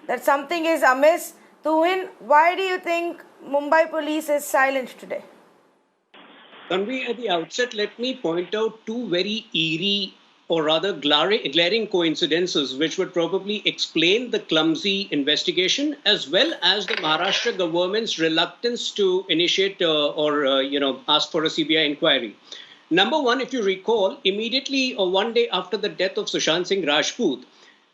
that something is amiss. Tuhin, why do you think Mumbai police is silent today? Tanvi, at the outset, let me point out two very eerie or rather glaring coincidences which would probably explain the clumsy investigation as well as the Maharashtra government's reluctance to initiate or ask for a CBI inquiry. Number one, if you recall, immediately or one day after the death of Sushant Singh Rajput,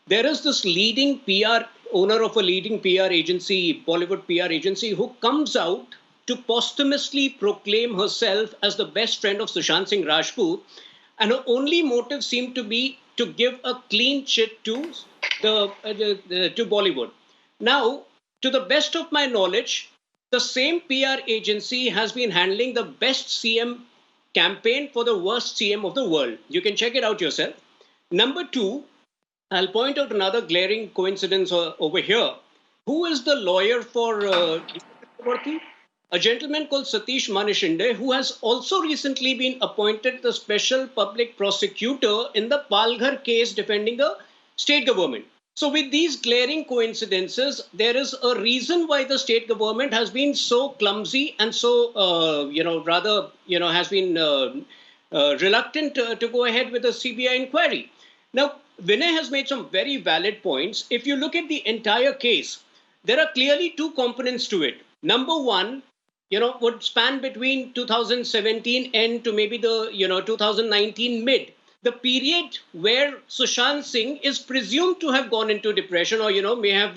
there is this leading PR owner of a leading PR agency, Bollywood PR agency, who comes out to posthumously proclaim herself as the best friend of Sushant Singh Rajput, and her only motive seemed to be to give a clean chit to to Bollywood. Now, to the best of my knowledge, the same PR agency has been handling the best CM campaign for the worst CM of the world. You can check it out yourself. Number two, I'll point out another glaring coincidence over here. Who is the lawyer for Chakraborty? A gentleman called Satish Manishinde, who has also recently been appointed the special public prosecutor in the Palghar case defending the state government. So, with these glaring coincidences, there is a reason why the state government has been so clumsy and so, has been reluctant to go ahead with a CBI inquiry. Now, Vinay has made some very valid points. If you look at the entire case, there are clearly two components to it. Number one, would span between 2017 end to maybe the, 2019 mid. The period where Sushant Singh is presumed to have gone into depression or, may have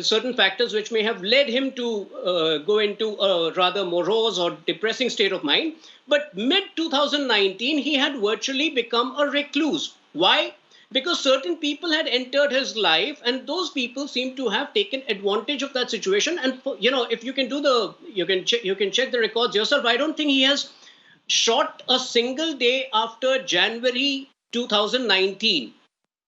certain factors which may have led him to go into a rather morose or depressing state of mind. But mid 2019, he had virtually become a recluse. Why? Because certain people had entered his life and those people seem to have taken advantage of that situation. And if you can you can check the records yourself. I don't think he has shot a single day after January 2019.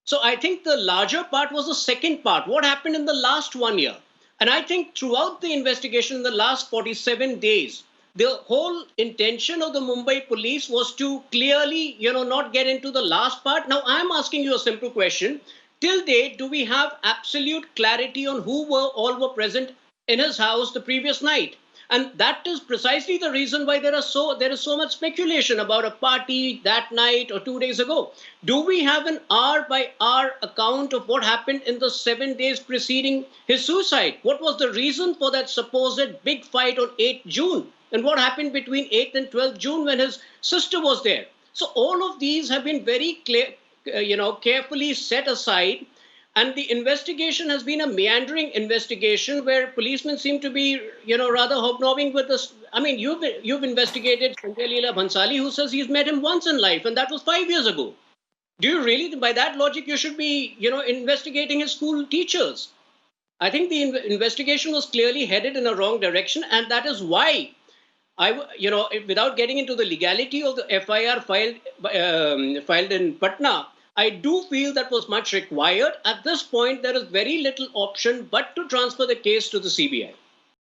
So I think the larger part was the second part. What happened in the last 1 year? And I think throughout the investigation in the last 47 days, the whole intention of the Mumbai police was to clearly, not get into the last part. Now, I'm asking you a simple question. Till date, do we have absolute clarity on who all were present in his house the previous night? And that is precisely the reason why there is so much speculation about a party that night or 2 days ago. Do we have an hour by hour account of what happened in the 7 days preceding his suicide? What was the reason for that supposed big fight on 8th June? And what happened between 8th and 12th June when his sister was there? So all of these have been very clear, carefully set aside. And the investigation has been a meandering investigation where policemen seem to be, rather hobnobbing with this. I mean, you've investigated Sanjay Leela Bhansali, who says he's met him once in life, and that was 5 years ago. Do you really, by that logic, you should be, investigating his school teachers? I think the investigation was clearly headed in a wrong direction, and that is why without getting into the legality of the FIR filed in Patna, I do feel that was much required. At this point, there is very little option but to transfer the case to the CBI.